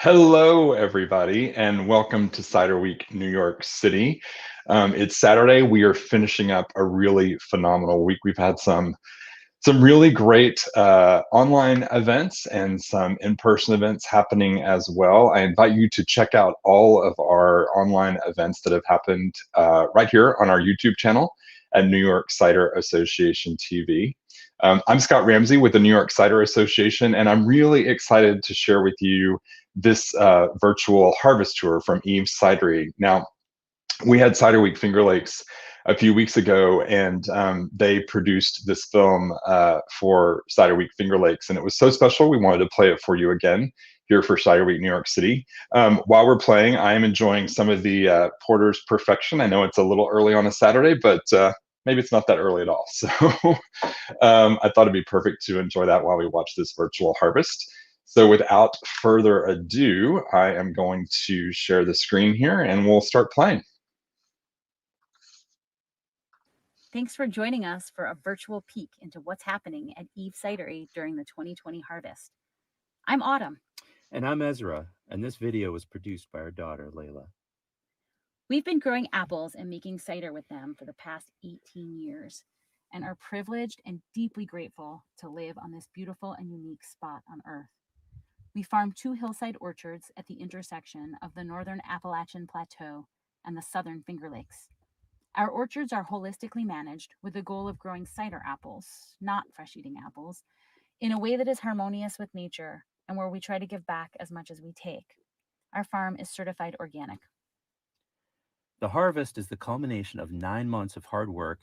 Hello, everybody, and welcome to Cider Week, New York City. It's Saturday. We are finishing up a really phenomenal week. We've had some really great online events and some in-person events happening as well. I invite you to check out all of our online events that have happened right here on our YouTube channel at New York Cider Association TV. I'm Scott Ramsey with the New York Cider Association, and I'm really excited to share with you this virtual harvest tour from Eve's Cidery. Now, we had Cider Week Finger Lakes a few weeks ago, and they produced this film for Cider Week Finger Lakes, and it was so special. We wanted to play it for you again here for Cider Week New York City. While we're playing, I am enjoying some of the porter's perfection. I know it's a little early on a Saturday, but maybe it's not that early at all. So I thought it'd be perfect to enjoy that while we watch this virtual harvest. So without further ado, I am going to share the screen here and we'll start playing. Thanks for joining us for a virtual peek into what's happening at Eve Cidery during the 2020 harvest. I'm Autumn. And I'm Ezra, and this video was produced by our daughter, Layla. We've been growing apples and making cider with them for the past 18 years and are privileged and deeply grateful to live on this beautiful and unique spot on Earth. We farm 2 hillside orchards at the intersection of the Northern Appalachian Plateau and the Southern Finger Lakes. Our orchards are holistically managed with the goal of growing cider apples, not fresh-eating apples, in a way that is harmonious with nature and where we try to give back as much as we take. Our farm is certified organic. The harvest is the culmination of 9 months of hard work,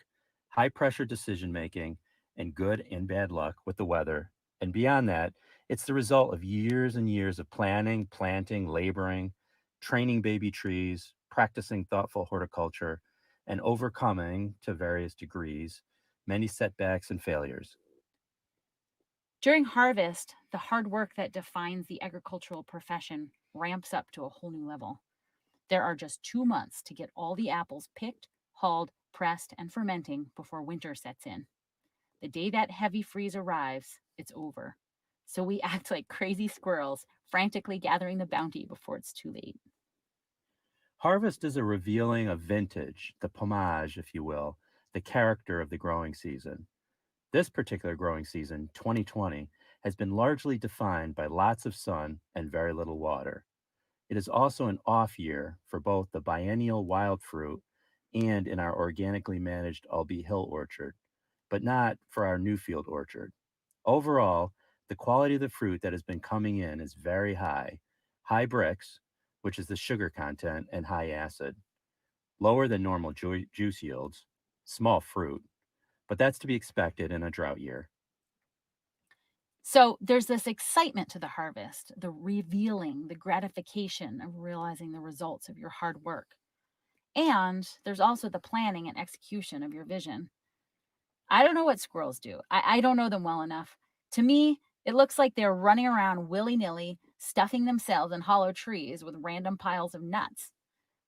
high-pressure decision-making, and good and bad luck with the weather. And beyond that, it's the result of years and years of planning, planting, laboring, training baby trees, practicing thoughtful horticulture, and overcoming, to various degrees, many setbacks and failures. During harvest, the hard work that defines the agricultural profession ramps up to a whole new level. There are just 2 months to get all the apples picked, hauled, pressed, and fermenting before winter sets in. The day that heavy freeze arrives, it's over. So we act like crazy squirrels, frantically gathering the bounty before it's too late. Harvest is a revealing of vintage, the plumage, if you will, the character of the growing season. This particular growing season, 2020, has been largely defined by lots of sun and very little water. It is also an off year for both the biennial wild fruit and in our organically managed Albee Hill orchard, but not for our Newfield orchard. Overall, the quality of the fruit that has been coming in is very high. High Brix, which is the sugar content, and high acid. Lower than normal juice yields, small fruit, but that's to be expected in a drought year. So there's this excitement to the harvest, the revealing, the gratification of realizing the results of your hard work. And there's also the planning and execution of your vision. I don't know what squirrels do. I don't know them well enough. To me, it looks like they're running around willy-nilly, stuffing themselves in hollow trees with random piles of nuts.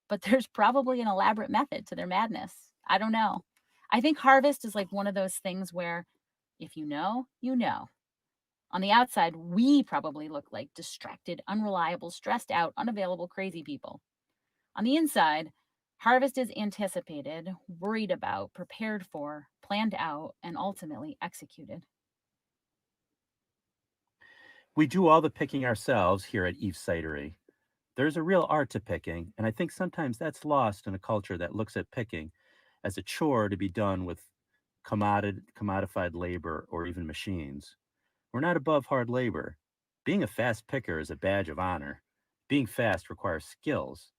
But there's probably an elaborate method to their madness. I don't know. I think harvest is like one of those things where if you know, you know. On the outside, we probably look like distracted, unreliable, stressed out, unavailable, crazy people. On the inside, harvest is anticipated, worried about, prepared for, planned out, and ultimately executed. We do all the picking ourselves here at Eve Cidery. There's a real art to picking, and I think sometimes that's lost in a culture that looks at picking as a chore to be done with commodified labor or even machines. We're not above hard labor. Being a fast picker is a badge of honor. Being fast requires skills.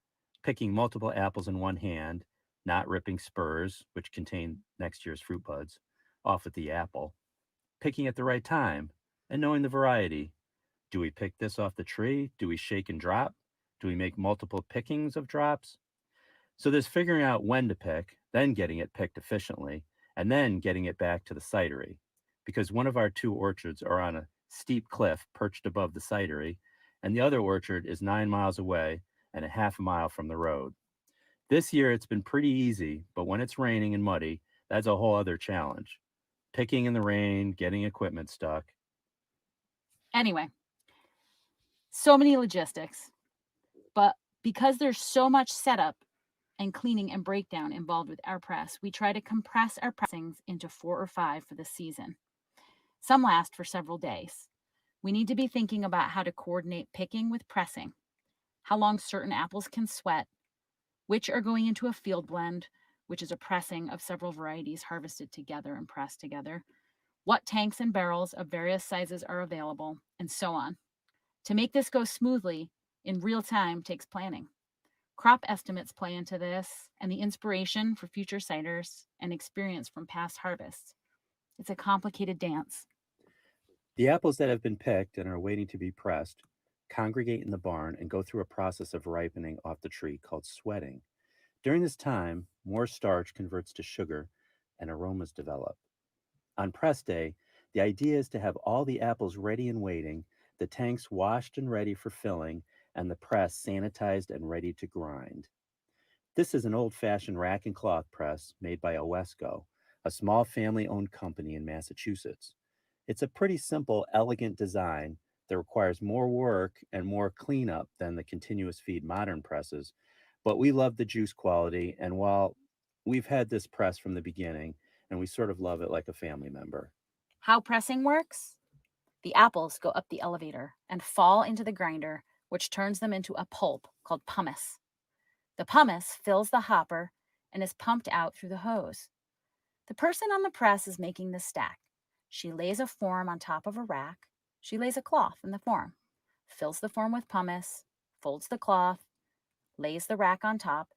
Picking multiple apples in one hand, not ripping spurs, which contain next year's fruit buds, off at the apple. Picking at the right time, and knowing the variety. Do we pick this off the tree? Do we shake and drop? Do we make multiple pickings of drops? So there's figuring out when to pick, then getting it picked efficiently, and then getting it back to the cidery. Because one of our 2 orchards are on a steep cliff perched above the cidery, and the other orchard is 9 miles away and a half a mile from the road. This year it's been pretty easy, but when it's raining and muddy, that's a whole other challenge. Picking in the rain, getting equipment stuck. Anyway, So many logistics, but because there's so much setup and cleaning and breakdown involved with our press, we try to compress our pressings into 4 or 5 for the season. Some last for several days. We need to be thinking about how to coordinate picking with pressing, how long certain apples can sweat, which are going into a field blend, which is a pressing of several varieties harvested together and pressed together, what tanks and barrels of various sizes are available, and so on. To make this go smoothly in real time takes planning. Crop estimates play into this, and the inspiration for future ciders and experience from past harvests. It's a complicated dance. The apples that have been picked and are waiting to be pressed congregate in the barn and go through a process of ripening off the tree called sweating. During this time, more starch converts to sugar and aromas develop. On press day, the idea is to have all the apples ready and waiting, the tanks washed and ready for filling, and the press sanitized and ready to grind. This is an old fashioned rack and cloth press made by Owesco, a small family owned company in Massachusetts. It's a pretty simple, elegant design that requires more work and more cleanup than the continuous feed modern presses, but we love the juice quality. And while we've had this press from the beginning, and we sort of love it like a family member. How pressing works? The apples go up the elevator and fall into the grinder, which turns them into a pulp called pumice. The pumice fills the hopper and is pumped out through the hose. The person on the press is making the stack. She lays a form on top of a rack. She lays a cloth in the form, fills the form with pumice, folds the cloth, lays the rack on top,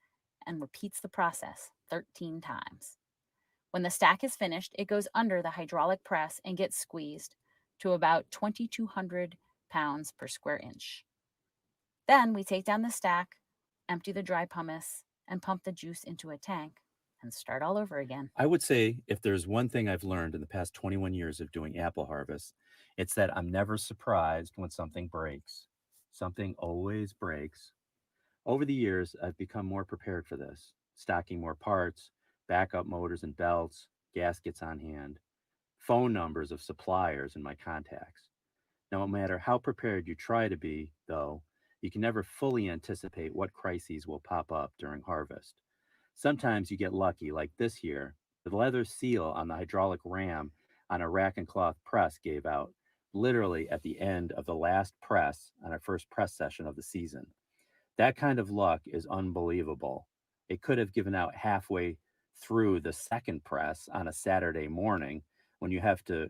and repeats the process 13 times. When the stack is finished, it goes under the hydraulic press and gets squeezed to about 2,200 pounds per square inch. Then we take down the stack, empty the dry pumice, and pump the juice into a tank and start all over again. I would say if there's one thing I've learned in the past 21 years of doing apple harvest, it's that I'm never surprised when something breaks. Something always breaks. Over the years, I've become more prepared for this, stocking more parts, backup motors and belts, gaskets on hand, phone numbers of suppliers in my contacts. No matter how prepared you try to be, though, you can never fully anticipate what crises will pop up during harvest. Sometimes you get lucky, like this year. The leather seal on the hydraulic ram on a rack and cloth press gave out, literally at the end of the last press on our first press session of the season. That kind of luck is unbelievable. It could have given out halfway through the second press on a Saturday morning when you have to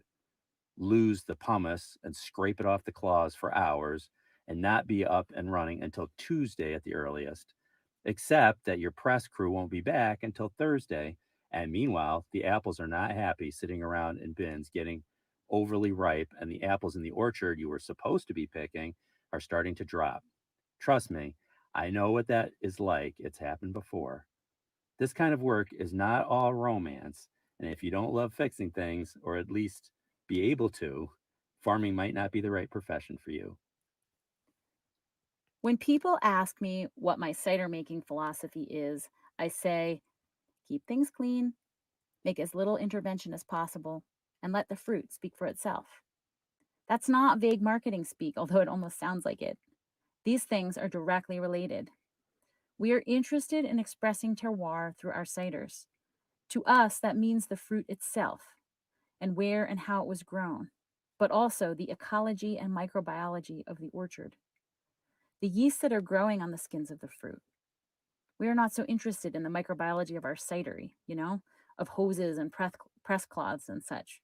lose the pumice and scrape it off the claws for hours and not be up and running until Tuesday at the earliest, except that your press crew won't be back until Thursday. And meanwhile, the apples are not happy sitting around in bins getting overly ripe, and the apples in the orchard you were supposed to be picking are starting to drop. Trust me, I know what that is like. It's happened before. This kind of work is not all romance, and if you don't love fixing things, or at least be able to, farming might not be the right profession for you. When people ask me what my cider making philosophy is, I say keep things clean, make as little intervention as possible, and let the fruit speak for itself. That's not vague marketing speak, although it almost sounds like it. These things are directly related. We are interested in expressing terroir through our ciders. To us, that means the fruit itself and where and how it was grown, but also the ecology and microbiology of the orchard, the yeasts that are growing on the skins of the fruit. We are not so interested in the microbiology of our cidery, of hoses and press cloths and such.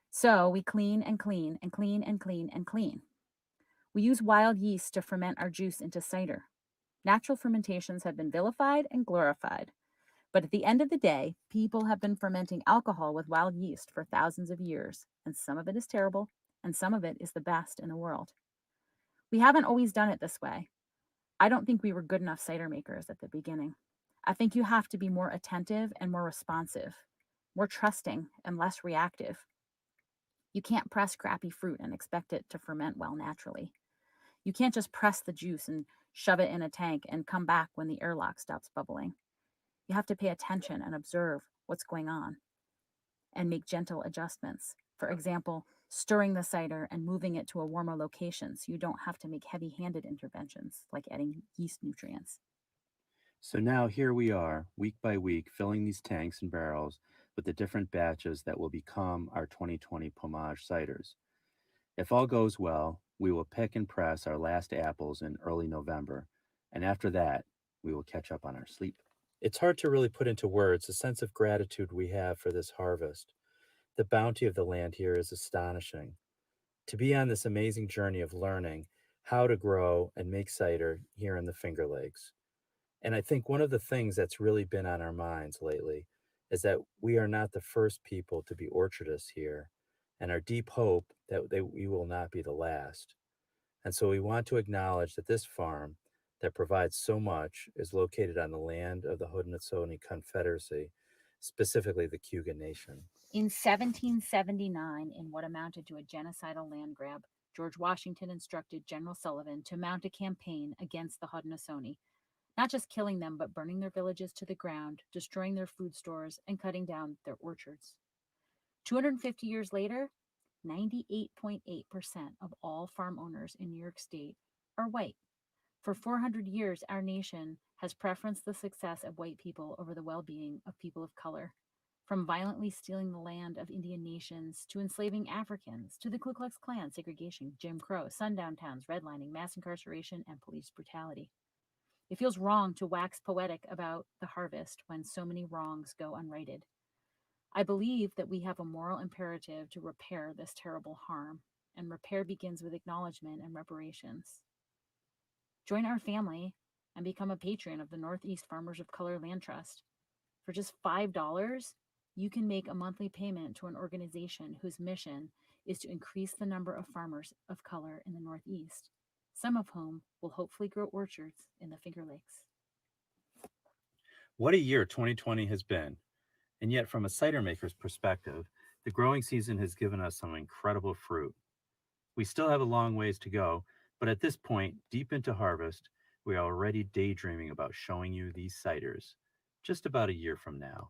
So we clean and clean and clean and clean and clean. We use wild yeast to ferment our juice into cider. Natural fermentations have been vilified and glorified. But at the end of the day, people have been fermenting alcohol with wild yeast for thousands of years, and some of it is terrible, and some of it is the best in the world. We haven't always done it this way. I don't think we were good enough cider makers at the beginning. I think you have to be more attentive and more responsive, more trusting and less reactive. You can't press crappy fruit and expect it to ferment well naturally. You can't just press the juice and shove it in a tank and come back when the airlock stops bubbling. You have to pay attention and observe what's going on and make gentle adjustments. For example, stirring the cider and moving it to a warmer location so you don't have to make heavy-handed interventions like adding yeast nutrients. So now here we are, week by week, filling these tanks and barrels with the different batches that will become our 2020 Pomage ciders. If all goes well, we will pick and press our last apples in early November, and after that, we will catch up on our sleep. It's hard to really put into words the sense of gratitude we have for this harvest. The bounty of the land here is astonishing. To be on this amazing journey of learning how to grow and make cider here in the Finger Lakes. And I think one of the things that's really been on our minds lately is that we are not the first people to be orchardists here, and our deep hope that we will not be the last. And so we want to acknowledge that this farm that provides so much is located on the land of the Haudenosaunee Confederacy, specifically the Cayuga Nation. In 1779, in what amounted to a genocidal land grab, George Washington instructed General Sullivan to mount a campaign against the Haudenosaunee, not just killing them, but burning their villages to the ground, destroying their food stores, and cutting down their orchards. 250 years later, 98.8% of all farm owners in New York State are white. For 400 years, our nation has preferenced the success of white people over the well-being of people of color. From violently stealing the land of Indian nations, to enslaving Africans, to the Ku Klux Klan, segregation, Jim Crow, sundown towns, redlining, mass incarceration, and police brutality. It feels wrong to wax poetic about the harvest when so many wrongs go unrighted. I believe that we have a moral imperative to repair this terrible harm, and repair begins with acknowledgement and reparations. Join our family and become a patron of the Northeast Farmers of Color Land Trust. For just $5, you can make a monthly payment to an organization whose mission is to increase the number of farmers of color in the Northeast, some of whom will hopefully grow orchards in the Finger Lakes. What a year 2020 has been. And yet, from a cider maker's perspective, the growing season has given us some incredible fruit. We still have a long ways to go, but at this point, deep into harvest, we are already daydreaming about showing you these ciders just about a year from now.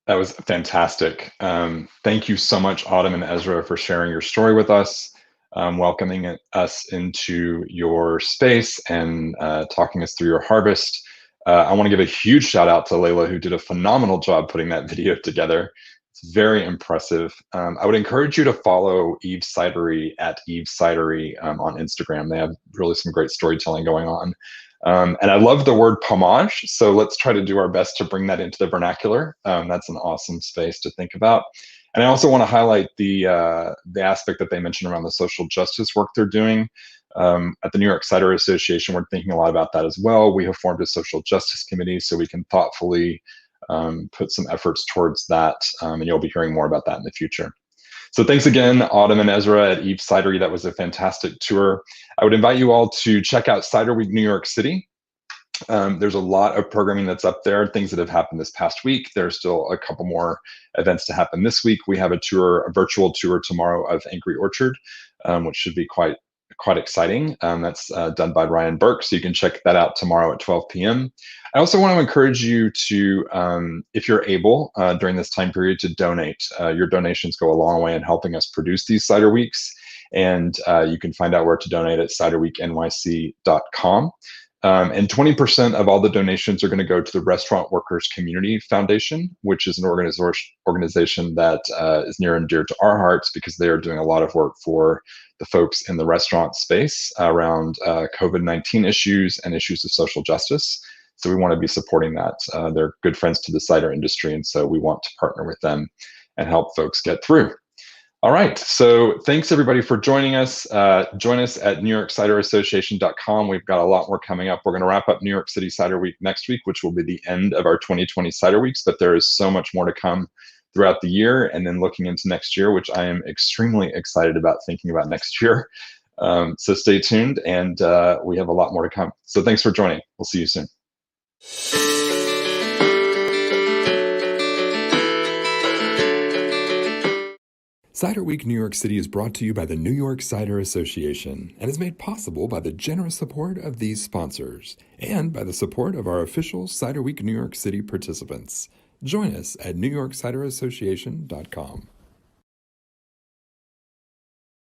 That was fantastic. Thank you so much, Autumn and Ezra, for sharing your story with us, welcoming us into your space and talking us through your harvest. I want to give a huge shout out to Layla, who did a phenomenal job putting that video together. It's very impressive. I would encourage you to follow Eve Cidery at Eve Cidery on Instagram. They have really some great storytelling going on. And I love the word pomage, so let's try to do our best to bring that into the vernacular. That's an awesome space to think about. And I also want to highlight the aspect that they mentioned around the social justice work they're doing. At the New York Cider Association, we're thinking a lot about that as well. We have formed a social justice committee so we can thoughtfully put some efforts towards that, and you'll be hearing more about that in the future. So thanks again, Autumn and Ezra at Eve Cidery. That was a fantastic tour. I would invite you all to check out Cider Week New York City. There's a lot of programming that's up there, things that have happened this past week. There's still a couple more events to happen this week. We have a virtual tour tomorrow of Angry Orchard, which should be quite exciting. That's done by Ryan Burke, so you can check that out tomorrow at 12 p.m. I also want to encourage you to, if you're able during this time period, to donate. Your donations go a long way in helping us produce these Cider Weeks, and you can find out where to donate at ciderweeknyc.com. And 20% of all the donations are going to go to the Restaurant Workers Community Foundation, which is an organization that is near and dear to our hearts because they are doing a lot of work for the folks in the restaurant space around COVID-19 issues and issues of social justice. So we want to be supporting that. They're good friends to the cider industry, and so we want to partner with them and help folks get through. All right, so thanks everybody for joining us. Join us at NewYorkCiderAssociation.com. We've got a lot more coming up. We're going to wrap up New York City Cider Week next week, which will be the end of our 2020 Cider Weeks, but there is so much more to come throughout the year, and then looking into next year, which I am extremely excited about thinking about next year. So stay tuned, and we have a lot more to come. So thanks for joining. We'll see you soon. Cider Week New York City is brought to you by the New York Cider Association and is made possible by the generous support of these sponsors and by the support of our official Cider Week New York City participants. Join us at NewYorkCiderAssociation.com.